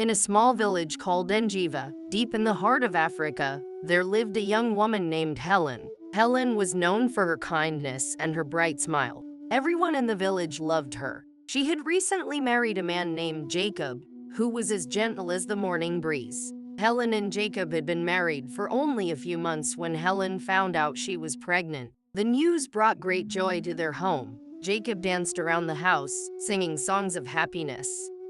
In a small village called Enjiva, deep in the heart of Africa, there lived a young woman named Helen. Helen was known for her kindness and her bright smile. Everyone in the village loved her. She had recently married a man named Jacob, who was as gentle as the morning breeze. Helen and Jacob had been married for only a few months when Helen found out she was pregnant. The news brought great joy to their home. Jacob danced around the house, singing songs of happiness,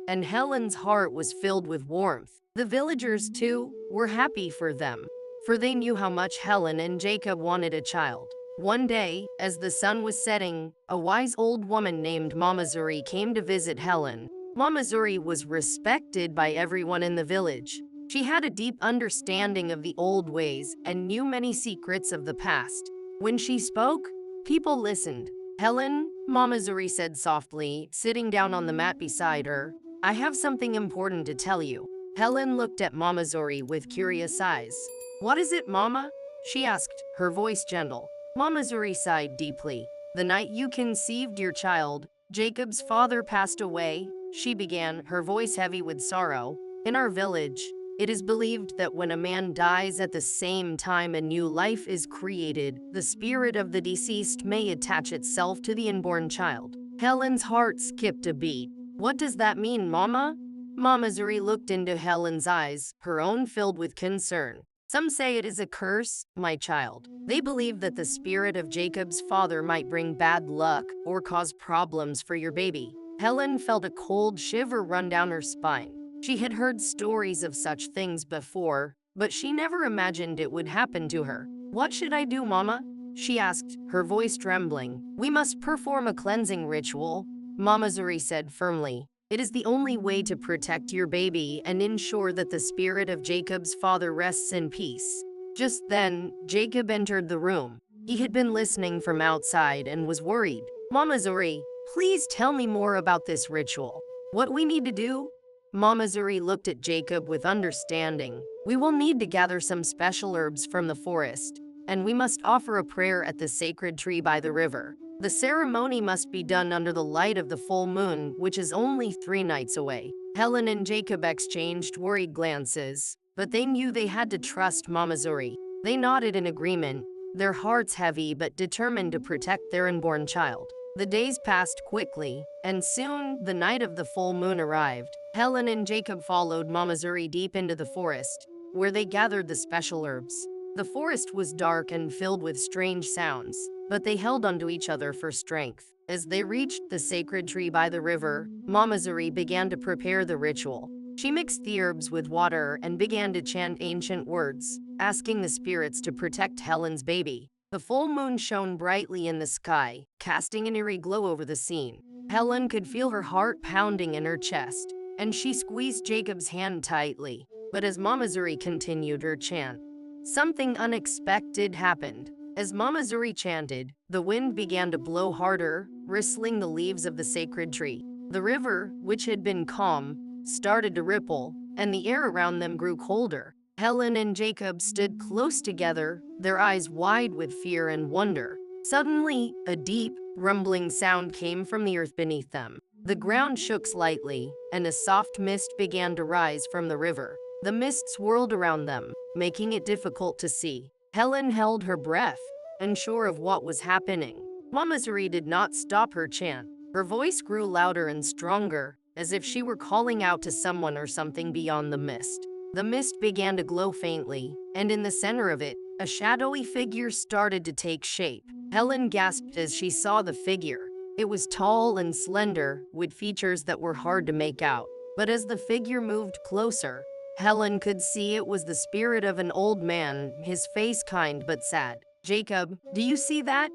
and Helen's heart was filled with warmth. The villagers, too, were happy for them, for they knew how much Helen and Jacob wanted a child. One day, as the sun was setting, a wise old woman named Mama Zuri came to visit Helen. Mama Zuri was respected by everyone in the village. She had a deep understanding of the old ways and knew many secrets of the past. When she spoke, people listened. Helen, Mama Zuri said softly, sitting down on the mat beside her, I have something important to tell you. Helen looked at Mama Zuri with curious eyes. What is it, Mama? She asked, her voice gentle. Mama Zuri sighed deeply. The night you conceived your child, Jacob's father passed away, she began, her voice heavy with sorrow. In our village, it is believed that when a man dies at the same time a new life is created, the spirit of the deceased may attach itself to the unborn child. Helen's heart skipped a beat. What does that mean, Mama? Mama Zuri looked into Helen's eyes, her own filled with concern. Some say it is a curse, my child. They believe that the spirit of Jacob's father might bring bad luck or cause problems for your baby. Helen felt a cold shiver run down her spine. She had heard stories of such things before, but she never imagined it would happen to her. What should I do, Mama? She asked, her voice trembling. We must perform a cleansing ritual, Mama Zuri said firmly. It is the only way to protect your baby and ensure that the spirit of Jacob's father rests in peace. Just then, Jacob entered the room. He had been listening from outside and was worried. Mama Zuri, please tell me more about this ritual. What we need to do? Mama Zuri looked at Jacob with understanding. We will need to gather some special herbs from the forest, and we must offer a prayer at the sacred tree by the river. The ceremony must be done under the light of the full moon, which is only 3 nights away. Helen and Jacob exchanged worried glances, but they knew they had to trust Mama Zuri. They nodded in agreement, their hearts heavy but determined to protect their unborn child. The days passed quickly, and soon the night of the full moon arrived. Helen and Jacob followed Mama Zuri deep into the forest, where they gathered the special herbs. The forest was dark and filled with strange sounds, but they held onto each other for strength. As they reached the sacred tree by the river, Mama Zuri began to prepare the ritual. She mixed the herbs with water and began to chant ancient words, asking the spirits to protect Helen's baby. The full moon shone brightly in the sky, casting an eerie glow over the scene. Helen could feel her heart pounding in her chest, and she squeezed Jacob's hand tightly. But as Mama Zuri continued her chant, something unexpected happened. As Mama Zuri chanted, the wind began to blow harder, rustling the leaves of the sacred tree. The river, which had been calm, started to ripple, and the air around them grew colder. Helen and Jacob stood close together, their eyes wide with fear and wonder. Suddenly, a deep, rumbling sound came from the earth beneath them. The ground shook slightly, and a soft mist began to rise from the river. The mist swirled around them, making it difficult to see. Helen held her breath, unsure of what was happening. Mama Zuri did not stop her chant. Her voice grew louder and stronger, as if she were calling out to someone or something beyond the mist. The mist began to glow faintly, and in the center of it, a shadowy figure started to take shape. Helen gasped as she saw the figure. It was tall and slender, with features that were hard to make out. But as the figure moved closer, Helen could see it was the spirit of an old man, his face kind but sad. Jacob, do you see that?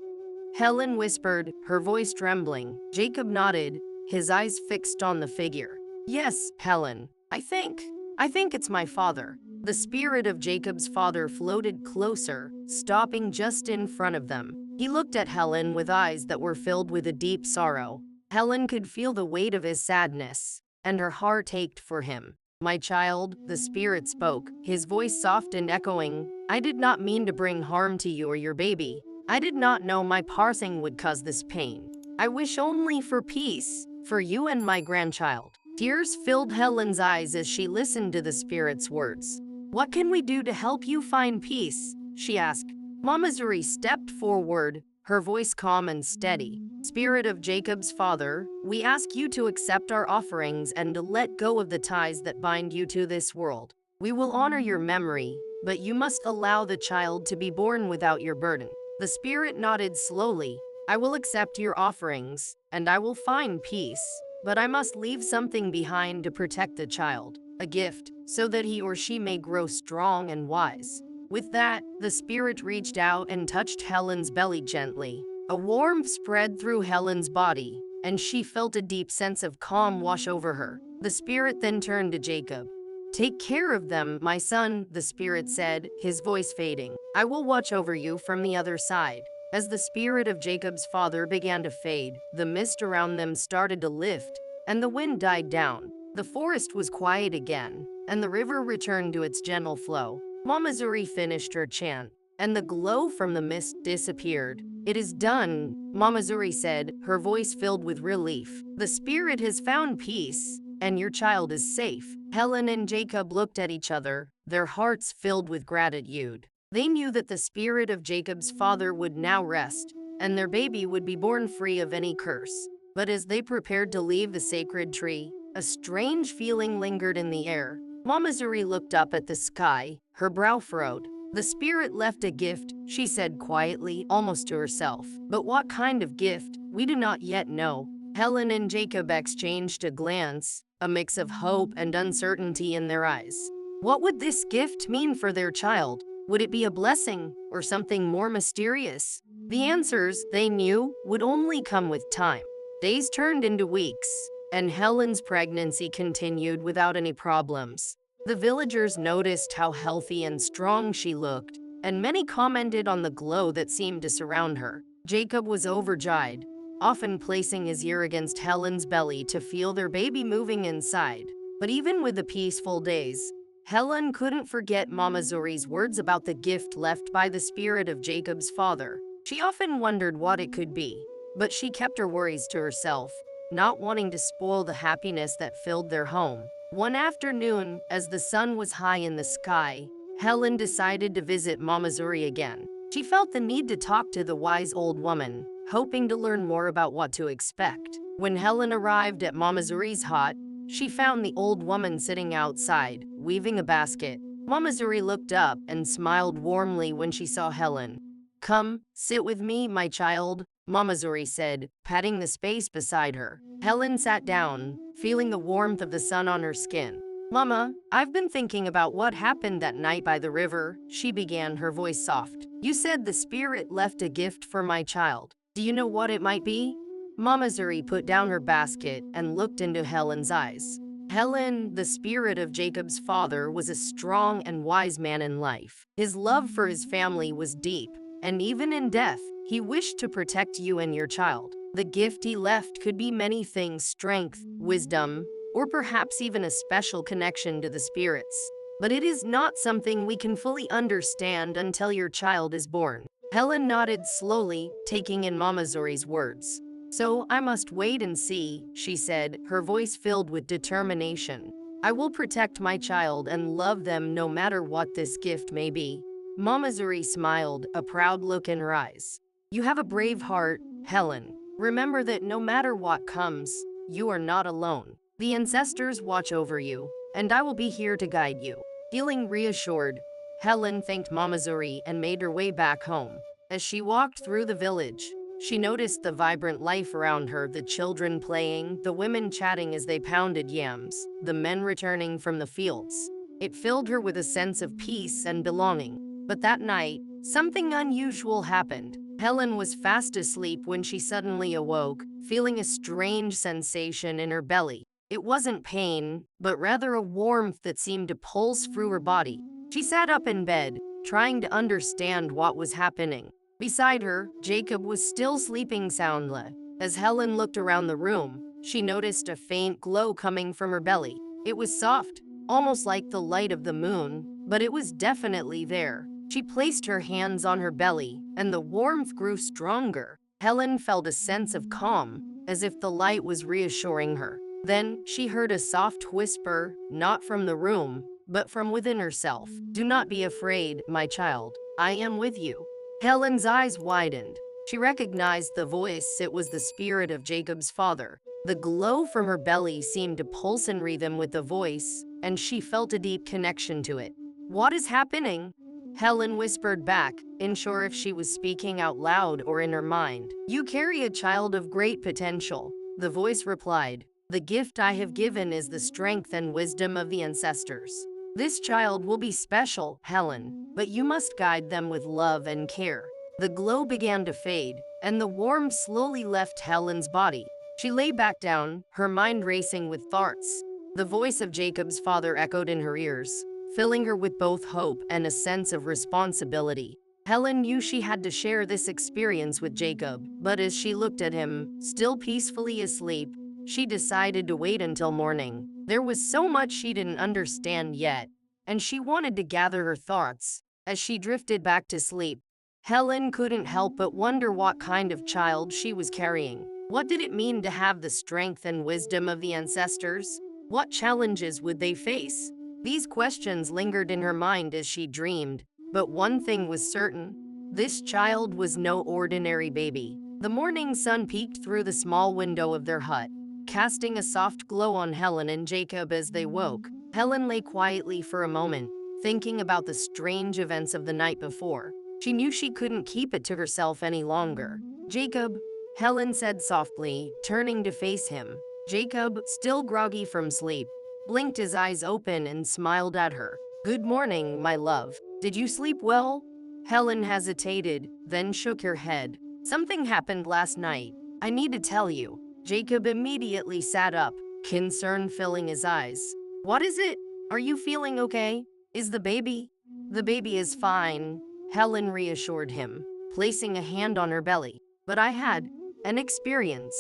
Helen whispered, her voice trembling. Jacob nodded, his eyes fixed on the figure. Yes, Helen, I think it's my father. The spirit of Jacob's father floated closer, stopping just in front of them. He looked at Helen with eyes that were filled with a deep sorrow. Helen could feel the weight of his sadness, and her heart ached for him. My child, the spirit spoke, his voice soft and echoing. I did not mean to bring harm to you or your baby. I did not know my passing would cause this pain. I wish only for peace, for you and my grandchild. Tears filled Helen's eyes as she listened to the spirit's words. "What can we do to help you find peace?" she asked. Mama Zuri stepped forward, her voice calm and steady. "Spirit of Jacob's father, we ask you to accept our offerings and to let go of the ties that bind you to this world. We will honor your memory, but you must allow the child to be born without your burden." The spirit nodded slowly. "I will accept your offerings, and I will find peace, but I must leave something behind to protect the child, a gift, so that he or she may grow strong and wise." With that, the spirit reached out and touched Helen's belly gently. A warmth spread through Helen's body, and she felt a deep sense of calm wash over her. The spirit then turned to Jacob. "Take care of them, my son," the spirit said, his voice fading. "I will watch over you from the other side." As the spirit of Jacob's father began to fade, the mist around them started to lift, and the wind died down. The forest was quiet again, and the river returned to its gentle flow. Mama Zuri finished her chant, and the glow from the mist disappeared. "It is done," Mama Zuri said, her voice filled with relief. "The spirit has found peace, and your child is safe." Helen and Jacob looked at each other, their hearts filled with gratitude. They knew that the spirit of Jacob's father would now rest, and their baby would be born free of any curse. But as they prepared to leave the sacred tree, a strange feeling lingered in the air. Mama Zuri looked up at the sky, her brow furrowed. "The spirit left a gift," she said quietly, almost to herself. "But what kind of gift? We do not yet know." Helen and Jacob exchanged a glance, a mix of hope and uncertainty in their eyes. What would this gift mean for their child? Would it be a blessing, or something more mysterious? The answers, they knew, would only come with time. Days turned into weeks, and Helen's pregnancy continued without any problems. The villagers noticed how healthy and strong she looked, and many commented on the glow that seemed to surround her. Jacob was overjoyed, often placing his ear against Helen's belly to feel their baby moving inside. But even with the peaceful days, Helen couldn't forget Mama Zuri's words about the gift left by the spirit of Jacob's father. She often wondered what it could be, but she kept her worries to herself, not wanting to spoil the happiness that filled their home. One afternoon, as the sun was high in the sky, Helen decided to visit Mama Zuri again. She felt the need to talk to the wise old woman, hoping to learn more about what to expect. When Helen arrived at Mama Zuri's hut, she found the old woman sitting outside, weaving a basket. Mama Zuri looked up and smiled warmly when she saw Helen. "Come, sit with me, my child," Mama Zuri said, patting the space beside her. Helen sat down, feeling the warmth of the sun on her skin. "Mama, I've been thinking about what happened that night by the river," she began, her voice soft. "You said the spirit left a gift for my child. Do you know what it might be?" Mama Zuri put down her basket and looked into Helen's eyes. Helen, the spirit of Jacob's father, was a strong and wise man in life. His love for his family was deep, and even in death, he wished to protect you and your child. The gift he left could be many things: strength, wisdom, or perhaps even a special connection to the spirits. But it is not something we can fully understand until your child is born. Helen nodded slowly, taking in Mama Zuri's words. "So I must wait and see," she said, her voice filled with determination. "I will protect my child and love them no matter what this gift may be." Mama Zuri smiled, a proud look in her eyes. "You have a brave heart, Helen. Remember that no matter what comes, you are not alone. The ancestors watch over you, and I will be here to guide you." Feeling reassured, Helen thanked Mama Zuri and made her way back home. As she walked through the village, she noticed the vibrant life around her: the children playing, the women chatting as they pounded yams, the men returning from the fields. It filled her with a sense of peace and belonging. But that night, something unusual happened. Helen was fast asleep when she suddenly awoke, feeling a strange sensation in her belly. It wasn't pain, but rather a warmth that seemed to pulse through her body. She sat up in bed, trying to understand what was happening. Beside her, Jacob was still sleeping soundly. As Helen looked around the room, she noticed a faint glow coming from her belly. It was soft, almost like the light of the moon, but it was definitely there. She placed her hands on her belly, and the warmth grew stronger. Helen felt a sense of calm, as if the light was reassuring her. Then she heard a soft whisper, not from the room, but from within herself. "Do not be afraid, my child. I am with you." Helen's eyes widened. She recognized the voice. It was the spirit of Jacob's father. The glow from her belly seemed to pulse in rhythm with the voice, and she felt a deep connection to it. "What is happening?" Helen whispered back, unsure if she was speaking out loud or in her mind. "You carry a child of great potential," the voice replied. "The gift I have given is the strength and wisdom of the ancestors. This child will be special, Helen, but you must guide them with love and care." The glow began to fade, and the warmth slowly left Helen's body. She lay back down, her mind racing with thoughts. The voice of Jacob's father echoed in her ears, filling her with both hope and a sense of responsibility. Helen knew she had to share this experience with Jacob, but as she looked at him, still peacefully asleep, she decided to wait until morning. There was so much she didn't understand yet, and she wanted to gather her thoughts. As she drifted back to sleep, Helen couldn't help but wonder what kind of child she was carrying. What did it mean to have the strength and wisdom of the ancestors? What challenges would they face? These questions lingered in her mind as she dreamed, but one thing was certain: this child was no ordinary baby. The morning sun peeked through the small window of their hut, casting a soft glow on Helen and Jacob as they woke. Helen lay quietly for a moment, thinking about the strange events of the night before. She knew she couldn't keep it to herself any longer. "Jacob," Helen said softly, turning to face him. Jacob, still groggy from sleep, blinked his eyes open and smiled at her. "Good morning, my love. Did you sleep well?" Helen hesitated, then shook her head. "Something happened last night. I need to tell you." Jacob immediately sat up, concern filling his eyes. "What is it? Are you feeling okay? Is the baby?" "The baby is fine," Helen reassured him, placing a hand on her belly. "But I had an experience.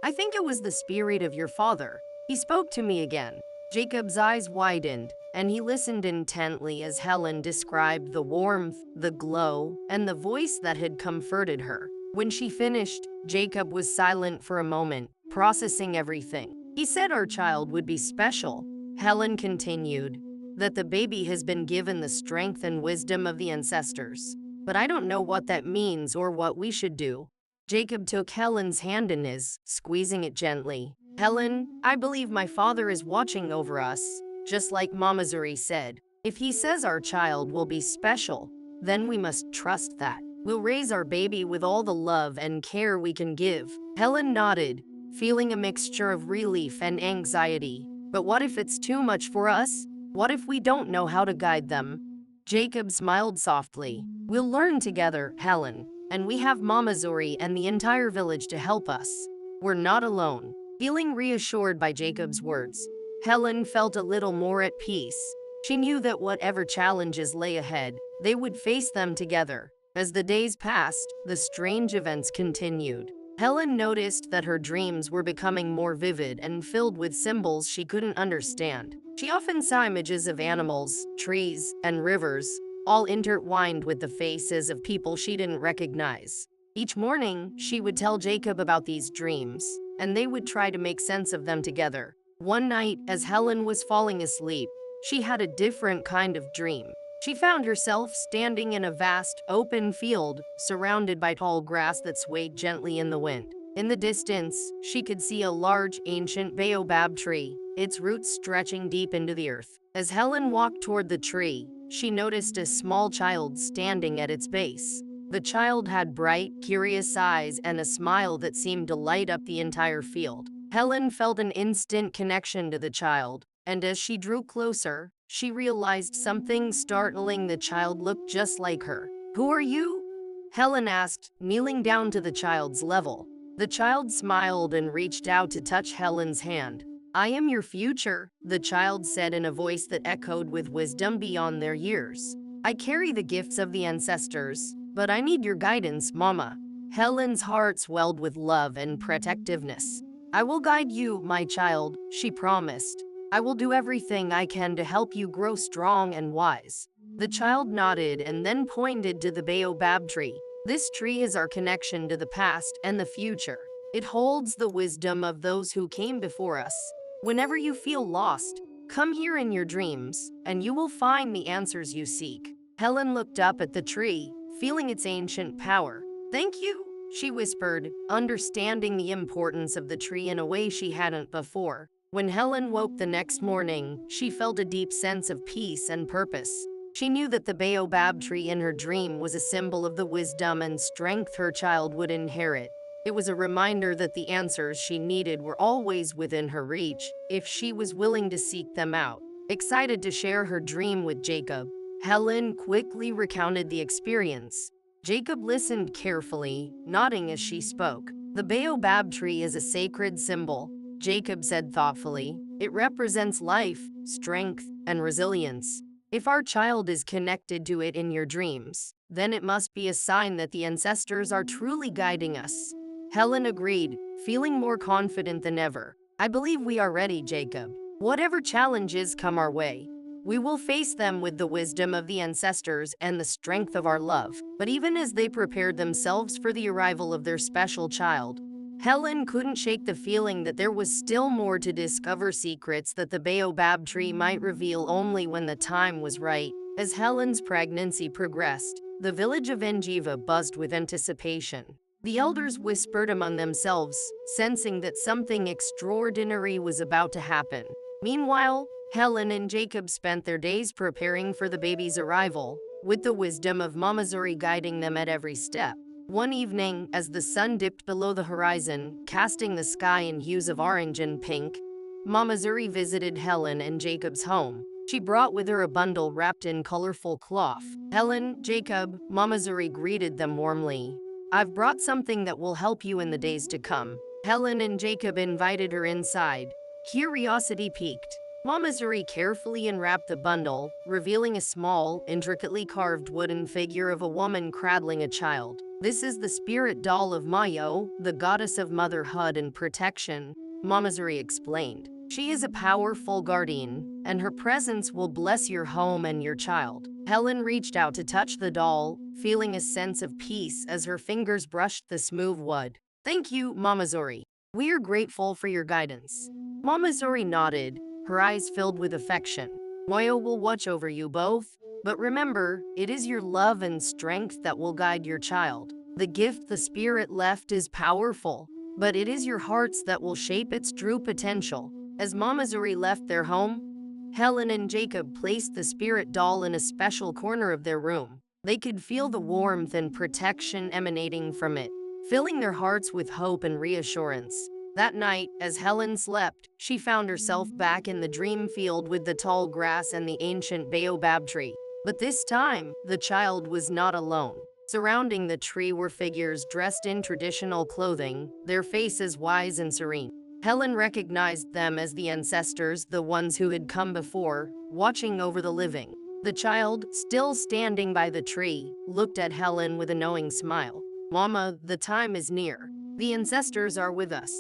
I think it was the spirit of your father. He spoke to me again." Jacob's eyes widened, and he listened intently as Helen described the warmth, the glow, and the voice that had comforted her. When she finished, Jacob was silent for a moment, processing everything. "He said our child would be special," Helen continued, "that the baby has been given the strength and wisdom of the ancestors. But I don't know what that means or what we should do." Jacob took Helen's hand in his, squeezing it gently. "Helen, I believe my father is watching over us, just like Mama Zuri said. If he says our child will be special, then we must trust that. We'll raise our baby with all the love and care we can give." Helen nodded, feeling a mixture of relief and anxiety. "But what if it's too much for us? What if we don't know how to guide them?" Jacob smiled softly. "We'll learn together, Helen, and we have Mama Zuri and the entire village to help us. We're not alone." Feeling reassured by Jacob's words, Helen felt a little more at peace. She knew that whatever challenges lay ahead, they would face them together. As the days passed, the strange events continued. Helen noticed that her dreams were becoming more vivid and filled with symbols she couldn't understand. She often saw images of animals, trees, and rivers, all intertwined with the faces of people she didn't recognize. Each morning, she would tell Jacob about these dreams, and they would try to make sense of them together. One night, as Helen was falling asleep, she had a different kind of dream. She found herself standing in a vast, open field, surrounded by tall grass that swayed gently in the wind. In the distance, she could see a large, ancient Bobab tree, its roots stretching deep into the earth. As Helen walked toward the tree, she noticed a small child standing at its base. The child had bright, curious eyes and a smile that seemed to light up the entire field. Helen felt an instant connection to the child, and as she drew closer, she realized something startling. The child looked just like her. "Who are you?" Helen asked, kneeling down to the child's level. The child smiled and reached out to touch Helen's hand. "I am your future," the child said in a voice that echoed with wisdom beyond their years. "I carry the gifts of the ancestors, but I need your guidance, Mama." Helen's heart swelled with love and protectiveness. "I will guide you, my child," she promised. "I will do everything I can to help you grow strong and wise." The child nodded and then pointed to the Bobab tree. "This tree is our connection to the past and the future. It holds the wisdom of those who came before us. Whenever you feel lost, come here in your dreams, and you will find the answers you seek. Helen looked up at the tree, feeling its ancient power. Thank you, she whispered, understanding the importance of the tree in a way she hadn't before. When Helen woke the next morning, she felt a deep sense of peace and purpose. She knew that the baobab tree in her dream was a symbol of the wisdom and strength her child would inherit. It was a reminder that the answers she needed were always within her reach, if she was willing to seek them out. Excited to share her dream with Jacob, Helen quickly recounted the experience. Jacob listened carefully, nodding as she spoke. The baobab tree is a sacred symbol, Jacob said thoughtfully. It represents life, strength, and resilience. If our child is connected to it in your dreams, then it must be a sign that the ancestors are truly guiding us. Helen agreed, feeling more confident than ever. I believe we are ready, Jacob. Whatever challenges come our way, we will face them with the wisdom of the ancestors and the strength of our love. But even as they prepared themselves for the arrival of their special child, Helen couldn't shake the feeling that there was still more to discover, secrets that the baobab tree might reveal only when the time was right. As Helen's pregnancy progressed, the village of Enjiva buzzed with anticipation. The elders whispered among themselves, sensing that something extraordinary was about to happen. Meanwhile, Helen and Jacob spent their days preparing for the baby's arrival, with the wisdom of Mama Zuri guiding them at every step. One evening, as the sun dipped below the horizon, casting the sky in hues of orange and pink, Mama Zuri visited Helen and Jacob's home. She brought with her a bundle wrapped in colorful cloth. Helen, Jacob, Mama Zuri greeted them warmly. I've brought something that will help you in the days to come. Helen and Jacob invited her inside. Curiosity piqued. Mama Zuri carefully unwrapped the bundle, revealing a small, intricately carved wooden figure of a woman cradling a child. This is the spirit doll of Moyo, the goddess of motherhood and protection, Mama Zuri explained. She is a powerful guardian, and her presence will bless your home and your child. Helen reached out to touch the doll, feeling a sense of peace as her fingers brushed the smooth wood. Thank you, Mama Zuri. We are grateful for your guidance. Mama Zuri nodded, her eyes filled with affection. Moyo will watch over you both, but remember, it is your love and strength that will guide your child. The gift the spirit left is powerful, but it is your hearts that will shape its true potential. As Mama Zuri left their home, Helen and Jacob placed the spirit doll in a special corner of their room. They could feel the warmth and protection emanating from it, filling their hearts with hope and reassurance. That night, as Helen slept, she found herself back in the dream field with the tall grass and the ancient baobab tree. But this time, the child was not alone. Surrounding the tree were figures dressed in traditional clothing, their faces wise and serene. Helen recognized them as the ancestors, the ones who had come before, watching over the living. The child, still standing by the tree, looked at Helen with a knowing smile. Mama, the time is near. The ancestors are with us.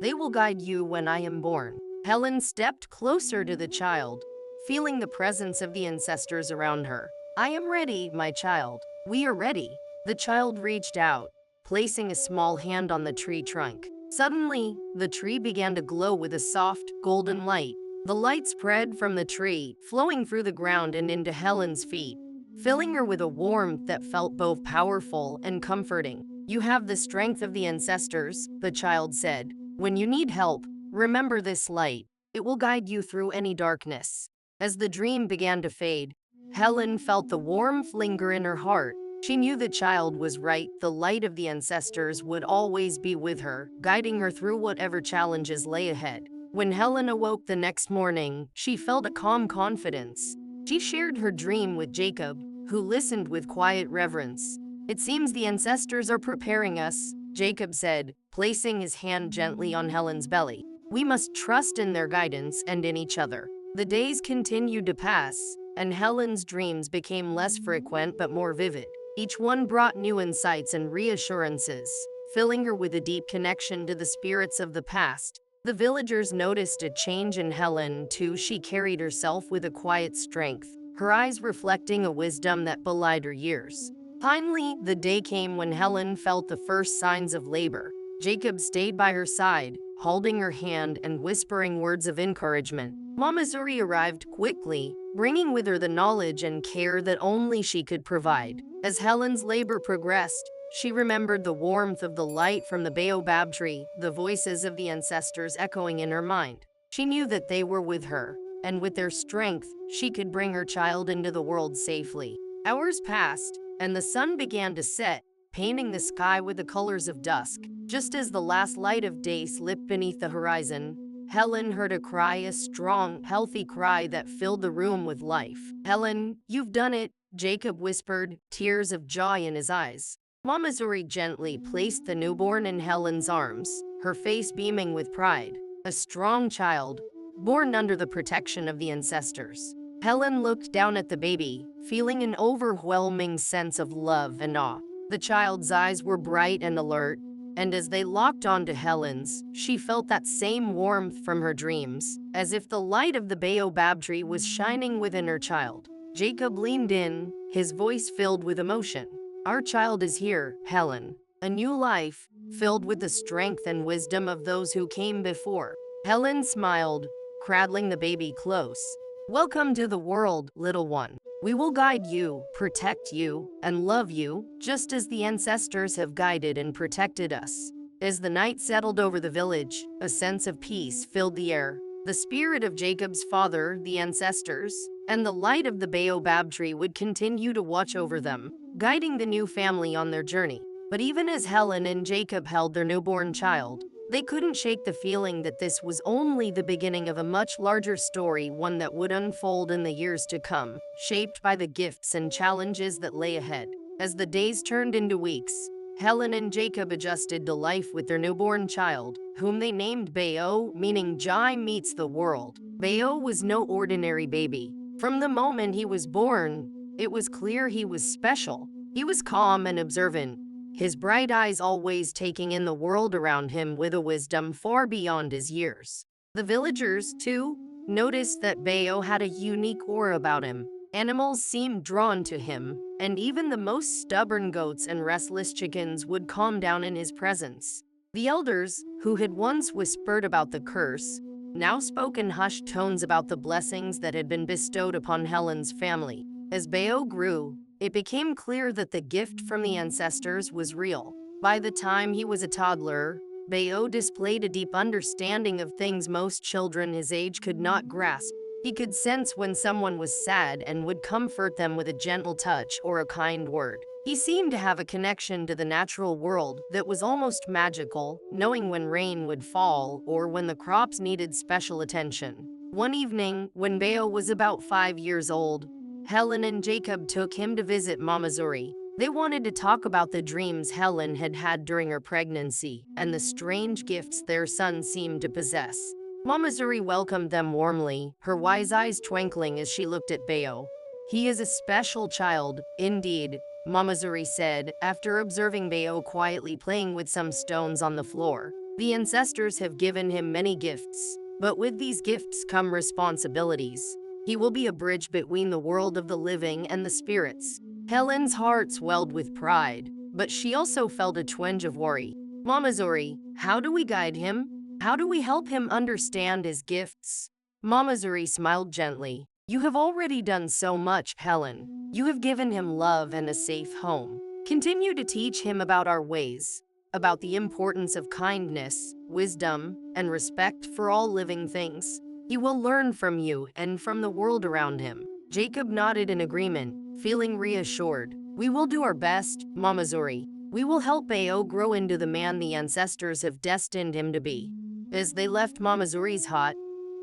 They will guide you when I am born. Helen stepped closer to the child, feeling the presence of the ancestors around her. I am ready, my child. We are ready. The child reached out, placing a small hand on the tree trunk. Suddenly, the tree began to glow with a soft, golden light. The light spread from the tree, flowing through the ground and into Helen's feet, filling her with a warmth that felt both powerful and comforting. You have the strength of the ancestors, the child said. When you need help, remember this light. It will guide you through any darkness. As the dream began to fade, Helen felt the warmth linger in her heart. She knew the child was right. The light of the ancestors would always be with her, guiding her through whatever challenges lay ahead. When Helen awoke the next morning, she felt a calm confidence. She shared her dream with Jacob, who listened with quiet reverence. It seems the ancestors are preparing us, Jacob said, placing his hand gently on Helen's belly. We must trust in their guidance and in each other. The days continued to pass, and Helen's dreams became less frequent but more vivid. Each one brought new insights and reassurances, filling her with a deep connection to the spirits of the past. The villagers noticed a change in Helen, too. She carried herself with a quiet strength, her eyes reflecting a wisdom that belied her years. Finally, the day came when Helen felt the first signs of labor. Jacob stayed by her side, holding her hand and whispering words of encouragement. Mama Zuri arrived quickly, bringing with her the knowledge and care that only she could provide. As Helen's labor progressed, she remembered the warmth of the light from the Bobab Tree, the voices of the ancestors echoing in her mind. She knew that they were with her, and with their strength, she could bring her child into the world safely. Hours passed, and the sun began to set, painting the sky with the colors of dusk. Just as the last light of day slipped beneath the horizon, Helen heard a cry, a strong, healthy cry that filled the room with life. "Helen, you've done it," Jacob whispered, tears of joy in his eyes. Mama Zuri gently placed the newborn in Helen's arms, her face beaming with pride. A strong child, born under the protection of the ancestors. Helen looked down at the baby, feeling an overwhelming sense of love and awe. The child's eyes were bright and alert, and as they locked onto Helen's, she felt that same warmth from her dreams, as if the light of the baobab tree was shining within her child. Jacob leaned in, his voice filled with emotion. "Our child is here, Helen. A new life, filled with the strength and wisdom of those who came before." Helen smiled, cradling the baby close. "Welcome to the world, little one. We will guide you, protect you, and love you, just as the ancestors have guided and protected us." As the night settled over the village, a sense of peace filled the air. The spirit of Jacob's father, the ancestors, and the light of the baobab tree would continue to watch over them, guiding the new family on their journey. But even as Helen and Jacob held their newborn child, they couldn't shake the feeling that this was only the beginning of a much larger story, one that would unfold in the years to come, shaped by the gifts and challenges that lay ahead. As the days turned into weeks, Helen and Jacob adjusted to life with their newborn child, whom they named Bayo, meaning Jai meets the world. Bayo was no ordinary baby. From the moment he was born, it was clear he was special. He was calm and observant, his bright eyes always taking in the world around him with a wisdom far beyond his years. The villagers, too, noticed that Bayo had a unique aura about him. Animals seemed drawn to him, and even the most stubborn goats and restless chickens would calm down in his presence. The elders, who had once whispered about the curse, now spoke in hushed tones about the blessings that had been bestowed upon Helen's family. As Bayo grew, it became clear that the gift from the ancestors was real. By the time he was a toddler, Bayo displayed a deep understanding of things most children his age could not grasp. He could sense when someone was sad and would comfort them with a gentle touch or a kind word. He seemed to have a connection to the natural world that was almost magical, knowing when rain would fall or when the crops needed special attention. One evening, when Bayo was about 5 years old, Helen and Jacob took him to visit Mama Zuri. They wanted to talk about the dreams Helen had had during her pregnancy and the strange gifts their son seemed to possess. Mama Zuri welcomed them warmly, her wise eyes twinkling as she looked at Bayo. "He is a special child, indeed," Mama Zuri said, after observing Bayo quietly playing with some stones on the floor. "The ancestors have given him many gifts, but with these gifts come responsibilities. He will be a bridge between the world of the living and the spirits." Helen's heart swelled with pride, but she also felt a twinge of worry. "Mama Zuri, how do we guide him? How do we help him understand his gifts?" Mama Zuri smiled gently. "You have already done so much, Helen. You have given him love and a safe home. Continue to teach him about our ways, about the importance of kindness, wisdom, and respect for all living things. He will learn from you and from the world around him." Jacob nodded in agreement, feeling reassured. "We will do our best, Mama Zuri. We will help Bayo grow into the man the ancestors have destined him to be." As they left Mama Zuri's hut,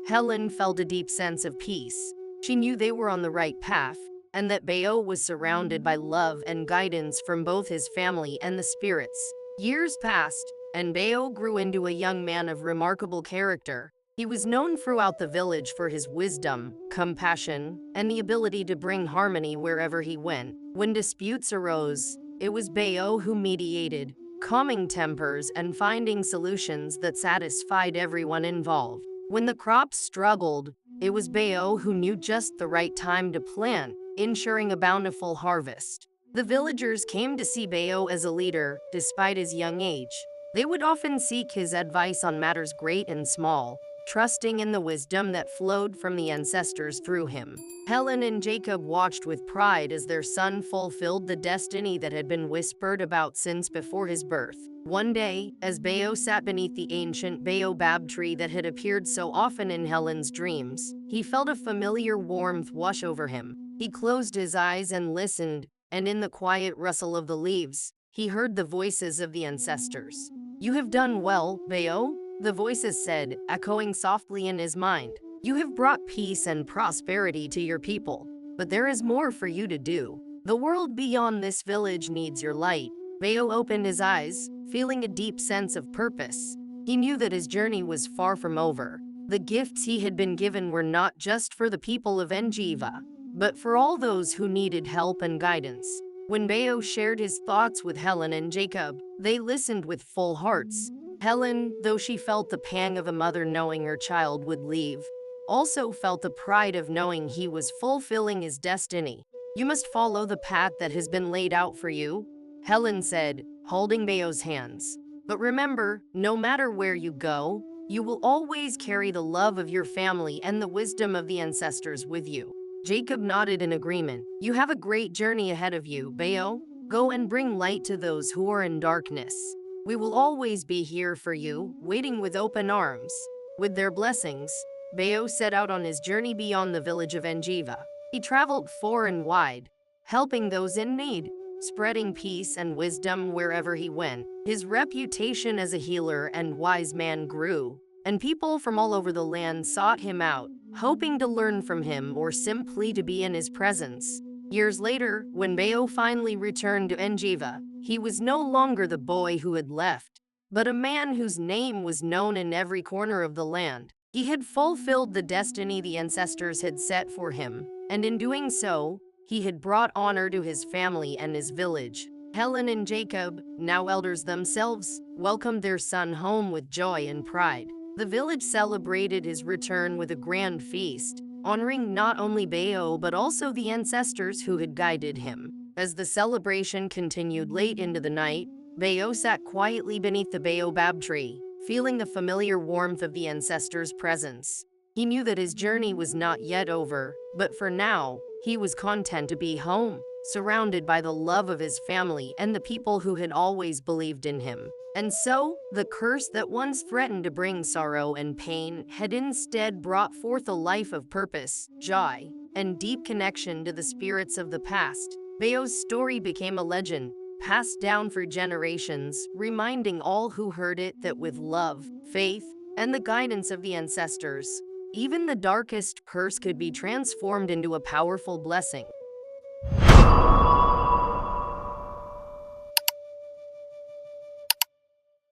Helen felt a deep sense of peace. She knew they were on the right path, and that Bayo was surrounded by love and guidance from both his family and the spirits. Years passed, and Bayo grew into a young man of remarkable character. He was known throughout the village for his wisdom, compassion, and the ability to bring harmony wherever he went. When disputes arose, it was Bayo who mediated, calming tempers and finding solutions that satisfied everyone involved. When the crops struggled, it was Bayo who knew just the right time to plant, ensuring a bountiful harvest. The villagers came to see Bayo as a leader, despite his young age. They would often seek his advice on matters great and small, trusting in the wisdom that flowed from the ancestors through him. Helen and Jacob watched with pride as their son fulfilled the destiny that had been whispered about since before his birth. One day, as Bayo sat beneath the ancient Bobab tree that had appeared so often in Helen's dreams, he felt a familiar warmth wash over him. He closed his eyes and listened, and in the quiet rustle of the leaves, he heard the voices of the ancestors. "You have done well, Bayo," the voices said, echoing softly in his mind. "You have brought peace and prosperity to your people, but there is more for you to do. The world beyond this village needs your light." Bayo opened his eyes, feeling a deep sense of purpose. He knew that his journey was far from over. The gifts he had been given were not just for the people of Njiva, but for all those who needed help and guidance. When Bayo shared his thoughts with Helen and Jacob, they listened with full hearts. Helen, though she felt the pang of a mother knowing her child would leave, also felt the pride of knowing he was fulfilling his destiny. "You must follow the path that has been laid out for you," Helen said, holding Bayo's hands. "But remember, no matter where you go, you will always carry the love of your family and the wisdom of the ancestors with you." Jacob nodded in agreement. "You have a great journey ahead of you, Bayo. Go and bring light to those who are in darkness. We will always be here for you, waiting with open arms." With their blessings, Bayo set out on his journey beyond the village of Njiva. He traveled far and wide, helping those in need, spreading peace and wisdom wherever he went. His reputation as a healer and wise man grew, and people from all over the land sought him out, hoping to learn from him or simply to be in his presence. Years later, when Bayo finally returned to Njiva, he was no longer the boy who had left, but a man whose name was known in every corner of the land. He had fulfilled the destiny the ancestors had set for him, and in doing so, he had brought honor to his family and his village. Helen and Jacob, now elders themselves, welcomed their son home with joy and pride. The village celebrated his return with a grand feast, honoring not only Bayo but also the ancestors who had guided him. As the celebration continued late into the night, Bayo sat quietly beneath the Bobab tree, feeling the familiar warmth of the ancestors' presence. He knew that his journey was not yet over, but for now, he was content to be home, surrounded by the love of his family and the people who had always believed in him. And so, the curse that once threatened to bring sorrow and pain had instead brought forth a life of purpose, joy, and deep connection to the spirits of the past. Bayo's story became a legend, passed down for generations, reminding all who heard it that with love, faith, and the guidance of the ancestors, even the darkest curse could be transformed into a powerful blessing.